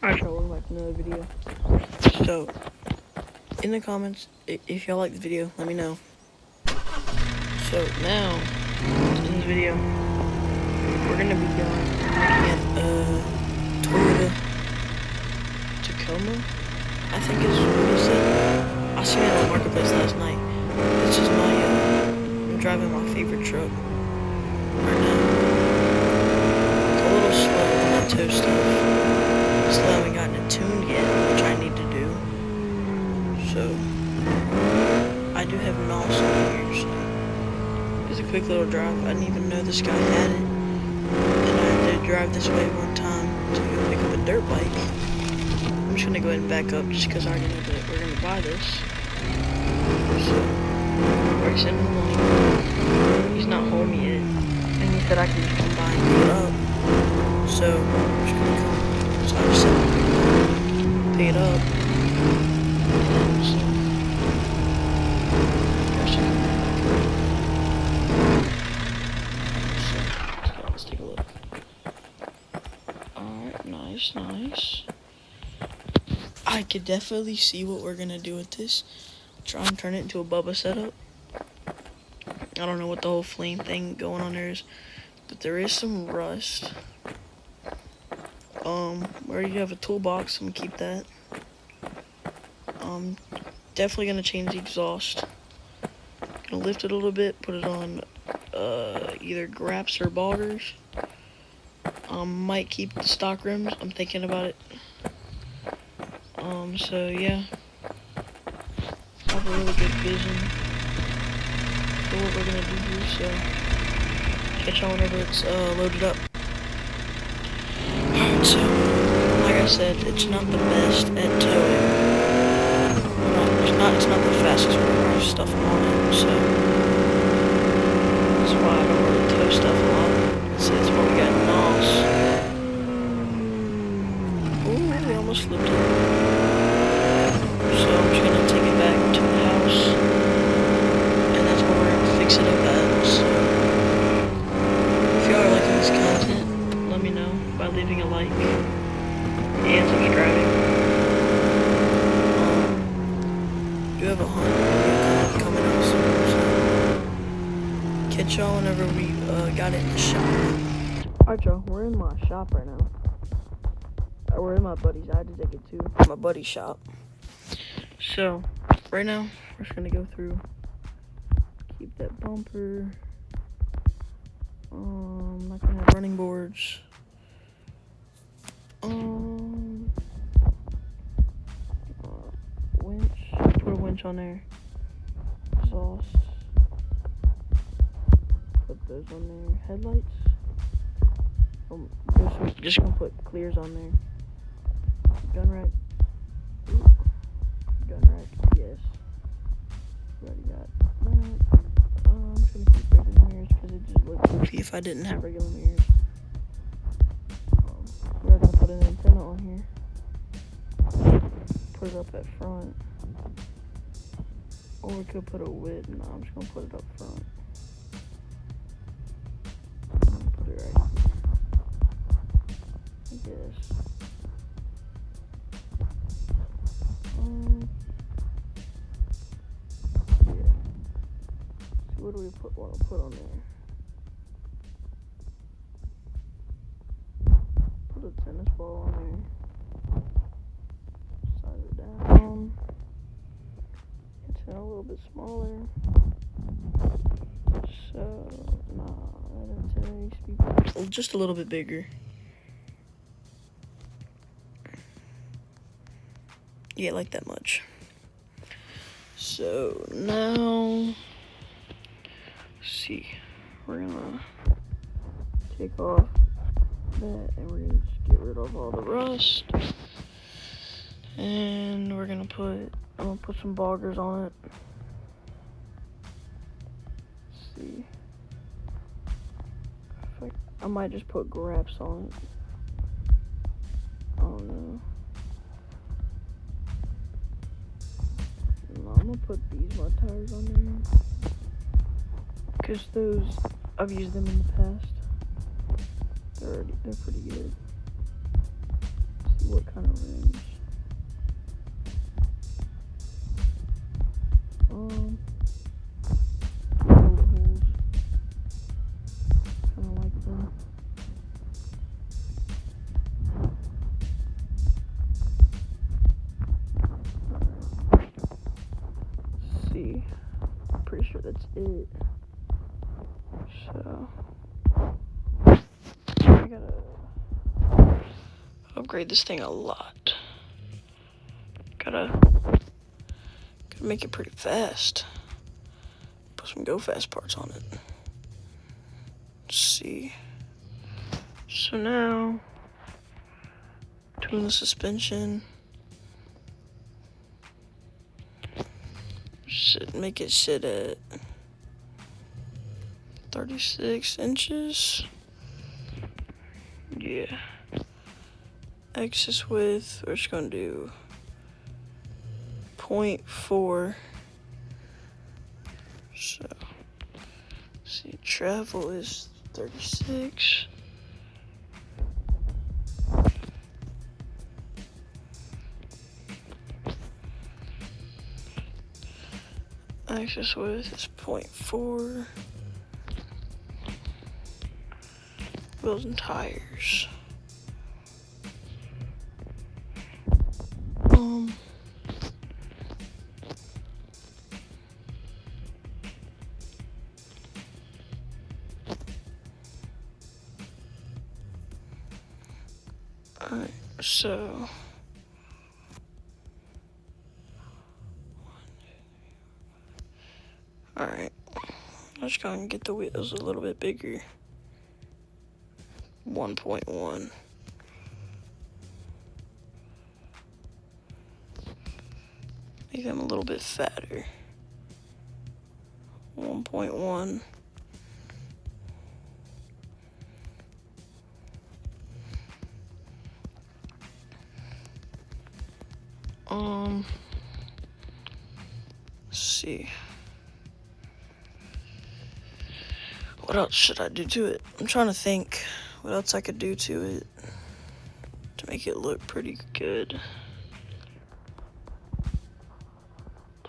Alright, y'all, welcome back to another video. So, in the comments, if y'all like the video, let me know. So, now, in this video, we're gonna be looking at Toyota Tacoma, I think is what he said. I seen it on Marketplace last night. This is I'm driving my favorite truck right now. It's a little slow when I tow stuff. Still haven't gotten it tuned yet, which I need to do. So, I do have NOS on here, so it's a quick little drive. I didn't even know this guy had it. And I did drive this way one time to go pick up a dirt bike. I'm just gonna go ahead and back up just because I already know that we're gonna buy this. So, already sent him the money. He's not home yet. And he said I can just come by and pick it up. So, I'm just gonna come. So I just said I'll pick it up. And so, let's take a look. Alright, nice. I could definitely see what we're gonna do with this. Try and turn it into a Bubba setup. I don't know what the whole flame thing going on there is, but there is some rust. Where you have a toolbox, I'm gonna keep that. Definitely gonna change the exhaust. Gonna lift it a little bit, put it on either Graps or Boggers. Might keep the stock rims. I'm thinking about it. So yeah, I have a really good vision for what we're gonna do here. So catch on whenever it's loaded up. Alright, so like I said, it's not the best at towing. It's not the fastest way to move stuff on it, so that's why I don't really tow stuff a lot. So that's why we got NOS. Ooh, we almost flipped it. So I'm just gonna take it back to the house, and that's where we're gonna fix it up at. So if y'all are liking this content, let me know by leaving a like and subscribing. We have a Honda video coming out soon, so catch y'all whenever we got it in the shop. Alright, y'all, we're in my shop right now. We're in my buddy's. I had to take it to my buddy's shop. So right now we're just gonna go through, keep that bumper. I'm not gonna have running boards. Winch. Put a winch on there. Exhaust. Put those on there. Headlights. Just gonna put clears on there. Gun rack. Gun rack. Yes. Already got that. I'm just gonna keep regular mirrors because it just looks goofy if I didn't have regular mirrors. We're gonna put an antenna on here. Put it up at front. Or we could put a width. No, I'm just gonna put it up front. I'm gonna put it right here. I guess. Yeah. So what do we want to put on there? Put a tennis ball on there. Size it down. It's a little bit smaller. So, that antenna needs to be just a little bit bigger. Yeah, like that much. So now, let's see, we're gonna take off that and we're gonna just get rid of all the rust. And we're gonna I'm gonna put some boggers on it. Let's see. I might just put Graps on it. I don't know. No, I'm gonna put these mud tires on there. Cause those, I've used them in the past. They're pretty good. what kind of rims. Bullet holes. Kind of like them. Let's see. Pretty sure that's it. So I gotta upgrade this thing a lot. Gotta make it pretty fast. Put some go fast parts on it. Let's see. So now, tune the suspension. Make it sit at 36 inches. Yeah. Axis width, we're just gonna do 0.4. So, see, travel is 36. Axis width is 0.4. Wheels and tires. Alright, so alright, I'm just gonna get the wheels a little bit bigger. 1.1. Make them a little bit fatter. 1.1. Let's see. What else should I do to it? I'm trying to think what else I could do to it to make it look pretty good.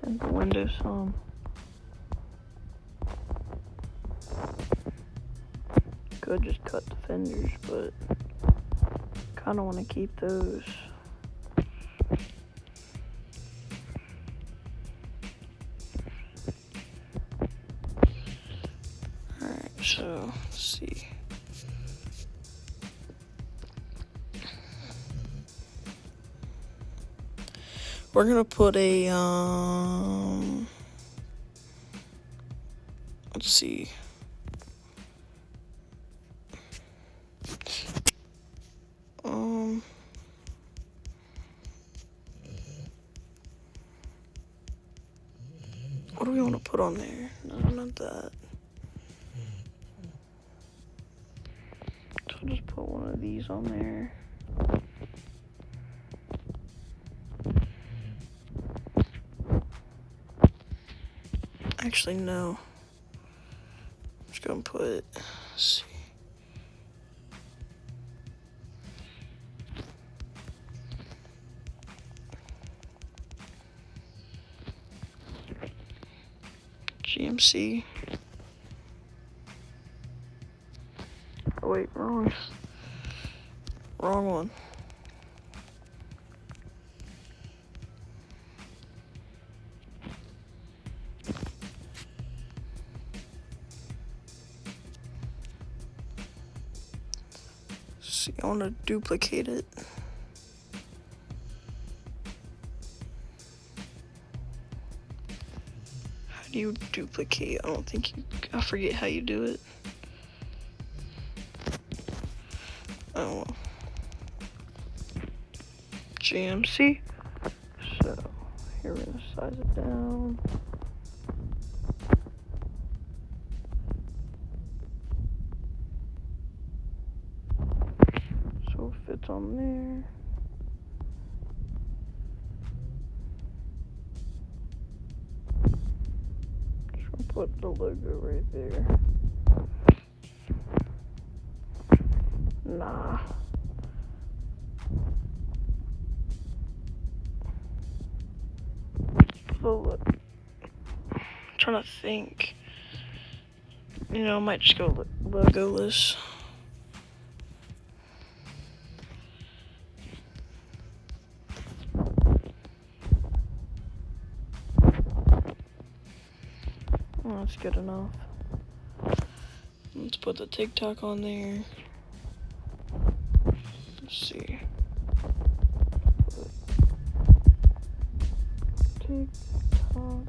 Tint the windows some. Could just cut the fenders, but kind of want to keep those. Alright, so let's see. We're gonna put a let's see. What do we want to put on there? No, not that. So I'll just put one of these on there. Actually, no. I'm just gonna put, let's see. GMC. Oh wait, wrong one. See, I want to duplicate it. How do you duplicate? I forget how you do it. Oh well. GMC. So here we're gonna size it down. So it fits on there. Just gonna put the logo right there. Nah. go. Trying to think. You know, I might just go logoless. Oh, that's good enough. Let's put the TikTok on there. Let's see. TikTok.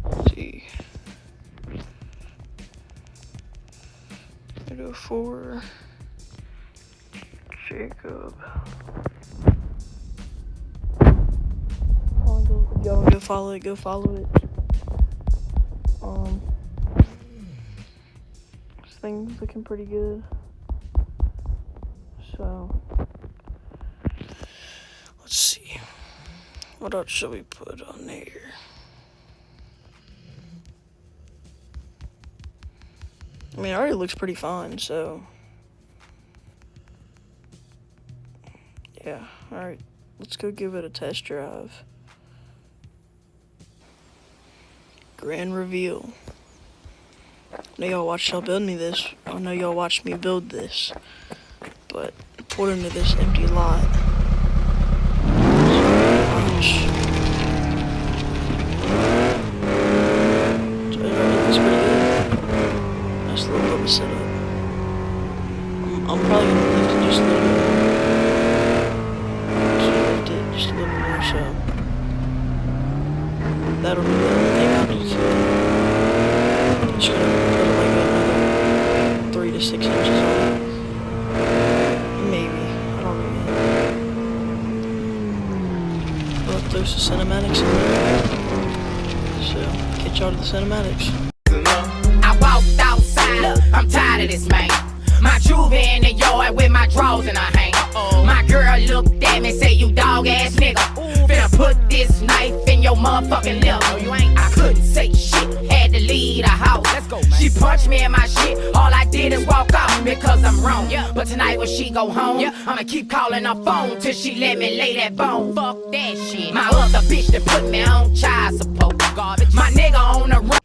Let's see. I do for Jacob. If y'all don't go follow it, go follow it. This thing's looking pretty good. So, let's see. What else should we put on there? I mean, it already looks pretty fine, so. Yeah, alright. Let's go give it a test drive. Grand reveal. I know y'all watched y'all build me this. I know y'all watched me build this. But put into this empty lot. So it's pretty good. Nice little bubble setup. I'm probably gonna lift it just a little bit more. Lift it just a little bit more, so that'll be the only thing I'll do to it. Just gonna put like another 3 to 6 inches on it. Maybe. I don't know. But there's the cinematics in there. So, get y'all to the cinematics. I walked outside, I'm tired of this man. My juvie in the yard with my drawers in her hand. My girl looked at me, say you dog ass nigga. Finna put this knife in your motherfucking liver. I couldn't say shit, had to leave the house. She punched me in my shit, all I did is walk off because I'm wrong. But tonight when she go home, I'ma keep calling her phone till she let me lay that bone. Fuck that shit. My other bitch that put me on child support. My nigga on the run.